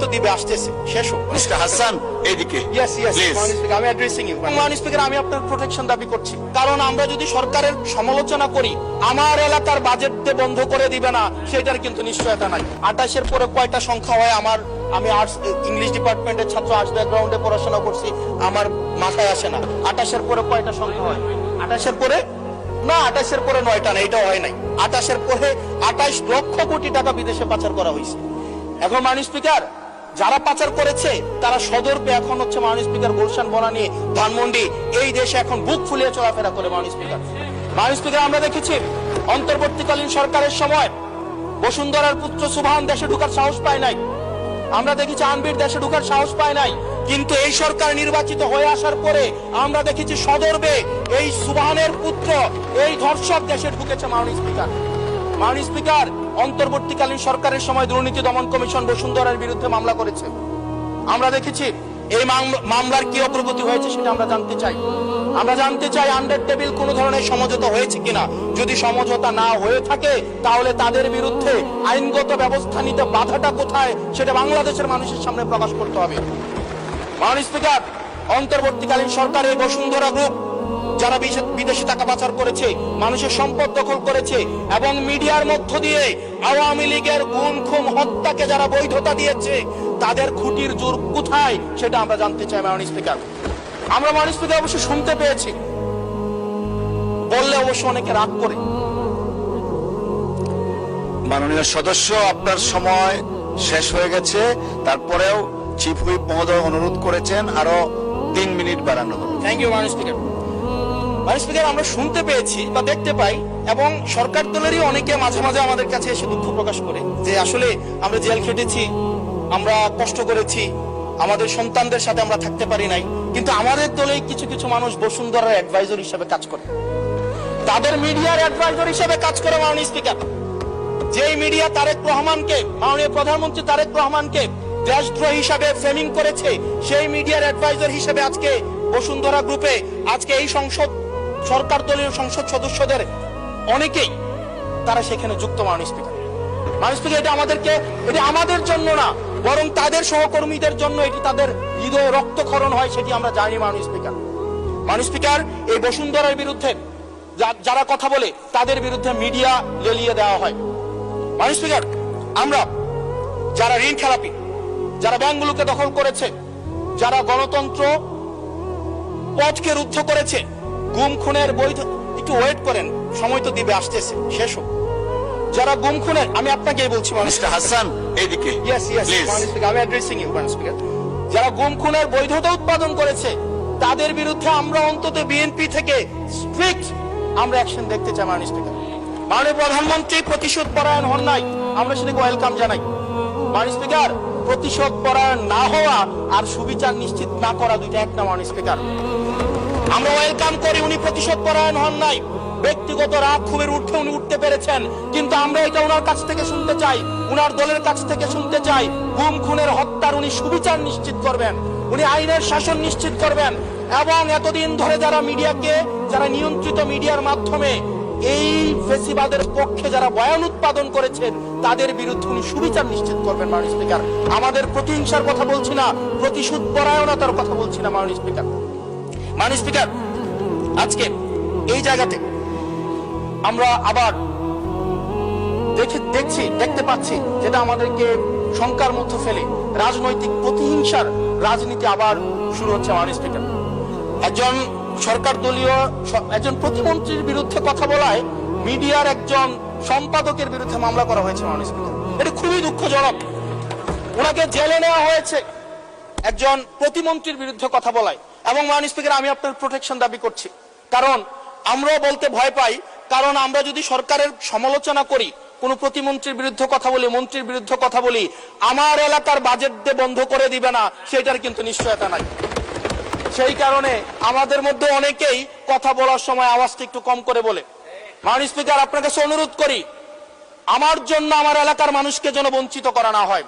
তো দিবে আসতেছে শেষ হোক। মিস্টার হাসান এইদিকে ইয়েস ইয়েস মাননীয় স্পিকার, আমি অ্যাড্রেসিং ইউ। মাননীয় স্পিকার, আমি আপনার প্রোটেকশন দাবি করছি, কারণ আমরা যদি সরকারের সমালোচনা করি আমার এলাকার বাজেট বন্ধ করে দিবে না সেটার কিন্তু নিশ্চয়তা নাই। 28-এর পরে কয়টা সংখ্যা হয় আমি আর্টস ইংলিশ ডিপার্টমেন্টের ছাত্র, আর্টস ব্যাকগ্রাউন্ডে পড়াশোনা করছি, আমার মাথায় আসে না 28-এর পরে কয়টা সংখ্যা হয়। 28-এর পরে না, 28-এর পরে 9টা না, এটা হয় নাই। 28-এর পরে 28 লক্ষ কোটি টাকা বিদেশে পাচার করা হয়েছে। এখন মাননীয় স্পিকার, যারা পাচার করেছে তারা সদর্পে এখন হচ্ছে মাননীয় স্পিকার গুলশান বনানী, ধানমন্ডি এই দেশে এখন বুক ফুলিয়ে চলাফেরা করে। মাননীয় স্পিকার, আমরা দেখেছি অন্তর্বর্তীকালীন সরকারের সময় বসুন্ধরার পুত্র সুবহান দেশে ঢোকার সাহস পায় নাই, আমরা দেখেছি আনবির দেশে ঢোকার সাহস পায় নাই, কিন্তু এই সরকার নির্বাচিত হয়ে আসার পরে আমরা দেখেছি সদর্পে এই সুবহানের পুত্র এই ধর্ষক দেশে ঢুকেছে। মাননীয় স্পিকার, অন্তর্বর্তীকালীন সরকারের সময় দুর্নীতি দমন কমিশন বসুন্ধরার বিরুদ্ধে মামলা করেছে। আমরা দেখেছি এই মামলার কি অগ্রগতি হয়েছে সেটা আমরা জানতে চাই আন্ডার টেবিল কোন ধরনের সমঝোতা হয়েছে কিনা। যদি সমঝোতা না হয়ে থাকে তাহলে তাদের বিরুদ্ধে আইনগত ব্যবস্থা নিতে বাধাটা কোথায় সেটা বাংলাদেশের মানুষের সামনে প্রকাশ করতে হবে। মাননীয় স্পিকার, অন্তর্বর্তীকালীন সরকার এই বসুন্ধরা গ্রুপ যারা বিদেশি টাকা পাচার করেছে, মানুষের সম্পদ দখল করেছে এবং মিডিয়ার মধ্য দিয়ে আওয়ামী লীগের গুম খুন হত্যাকে যারা বৈধতা দিয়েছে তাদের খুঁটির জোর কোথায় সেটা আমরা জানতে চাই। মাননীয় স্পিকার, আমরা মাননীয় স্পিকার অবশ্য শুনতে পেয়েছি, বললে অবশ্য অনেকে রাগ করে। মাননীয় সদস্য, আপনার সময় শেষ হয়ে গেছে, তারপরেও চিফ হুইপ মহোদয় অনুরোধ করেছেন আরো 3 মিনিট বাড়ানো হবে। থ্যাংক ইউ মাননীয় স্পিকার। মাননীয় স্পিকার, আমরা শুনতে পেয়েছি বা দেখতে পাই এবং সরকার দলেরই অনেকে মাঝে মাঝে আমাদের কাছে এসে দুঃখ প্রকাশ করে যে আসলে আমরা জেল খেটেছি, আমরা কষ্ট করেছি, আমাদের সন্তানদের সাথে আমরা থাকতে পারি নাই, কিন্তু আমাদের দলে কিছু কিছু মানুষ বসুন্ধরার অ্যাডভাইজর হিসেবে কাজ করে, তাদের মিডিয়ার অ্যাডভাইজর হিসেবে কাজ করে। মাননীয় স্পিকার, যেই মিডিয়া তারেক রহমানকে, মাননীয় প্রধানমন্ত্রী তারেক রহমানকে দেশদ্রোহী হিসাবে ফ্রেমিং করেছে, সেই মিডিয়ার অ্যাডভাইজর হিসেবে আজকে বসুন্ধরা গ্রুপে আজকে এই সরকার দলীয় সংসদ সদস্যদের অনেকেই তারা সেখানে যুক্ত। মাননীয় স্পিকার, এটা আমাদের জন্য না, বরং তাদের সহকর্মীদের জন্য এটি তাদের হৃদয়ে রক্তক্ষরণ হয়, সেটি আমরা জানি। মাননীয় স্পিকার, এই বসুন্ধরার বিরুদ্ধে যারা কথা বলে তাদের বিরুদ্ধে মিডিয়া লেলিয়ে দেওয়া হয়। মাননীয় স্পিকার, আমরা যারা ঋণ খেলাপি, যারা ব্যাংকগুলোকে দখল করেছে, যারা গণতন্ত্র পথকে রুদ্ধ করেছে, গুম খুনের বৈধ, একটু ওয়েট করেন, সময় তো দিবে আসতেছে শেষ হোক। যারা গুম খুনের, আমি আপনাকেই বলছি মিস্টার হাসান এইদিকে, ইয়েস ইয়েস মাননীয় স্পিকার, আমি অ্যাড্রেসিং ইউ মাননীয় স্পিকার। যারা গুম খুনের বৈধতা উৎপাদন করেছে তাদের বিরুদ্ধে আমরা অন্তত বিএনপি থেকে স্ট্রিক্ট আমরা অ্যাকশন দেখতে চাই। মাননীয় স্পিকার, মাননীয় প্রধানমন্ত্রী প্রতিশোধ পরায়ণ হন নাই, আমরা সেটাকে ওয়েলকাম জানাই। মাননীয় স্পিকার, প্রতিশোধ পরায়ণ না হওয়া আর সুবিচার নিশ্চিত না করা দুইটা এক না। মাননীয় স্পিকার, আমরা ওয়েলকাম করি উনি প্রতিশোধ পরায়ণ হন নাই, ব্যক্তিগত রাগ ক্ষোভের ঊর্ধ্বে উনি উঠতে পেরেছেন, কিন্তু আমরা এটা ওনার কাছ থেকে শুনতে চাই, উনার দলের কাছ থেকে শুনতে চাই গুম খুনের হত্যার উনি সুবিচার নিশ্চিত করবেন, উনি আইনের শাসন নিশ্চিত করবেন এবং এতদিন ধরে যারা নিয়ন্ত্রিত মিডিয়ার মাধ্যমে এই ফেসিবাদের পক্ষে যারা বয়ান উৎপাদন করেছেন তাদের বিরুদ্ধে উনি সুবিচার নিশ্চিত করবেন। মাননীয় স্পিকার, আমাদের প্রতিহিংসার কথা বলছি না, প্রতিশোধ পরায়ণতার কথা বলছি না। মাননীয় স্পিকার, আজকে এই জায়গাতে আমরা আবার দেখতে পাচ্ছি যেটা আমাদেরকে শঙ্কার মধ্যে ফেলে, রাজনৈতিক প্রতিহিংসার রাজনীতি আবার শুরু হচ্ছে। মাননীয় স্পিকার, একজন সরকার দলীয় একজন প্রতিমন্ত্রীর বিরুদ্ধে কথা বলায় মিডিয়ার একজন সম্পাদকের বিরুদ্ধে মামলা করা হয়েছে। মাননীয় স্পিকার, এটা খুবই দুঃখজনক। ওনাকে জেলে নেওয়া হয়েছে একজন প্রতিমন্ত্রীর বিরুদ্ধে কথা বলায়। এবং মাননীয় স্পিকার, আমি আপনার প্রোটেকশন দাবি করছি, কারণ আমরাও বলতে ভয় পাই, কারণ আমরা যদি সরকারের সমালোচনা করি, কোন প্রতিমন্ত্রীর বিরুদ্ধে কথা বলি, মন্ত্রীর বিরুদ্ধে কথা বলি, আমার এলাকার বাজেট বন্ধ করে দিবে না সেটার কিন্তু নিশ্চয়তা নাই। সেই কারণে আমাদের মধ্যে অনেকেই কথা বলার সময় আওয়াজটা একটু কম করে বলে। মাননীয় স্পিকার, আপনার কাছে অনুরোধ করি, আমার জন্য আমার এলাকার মানুষকে যেন বঞ্চিত করা না হয়।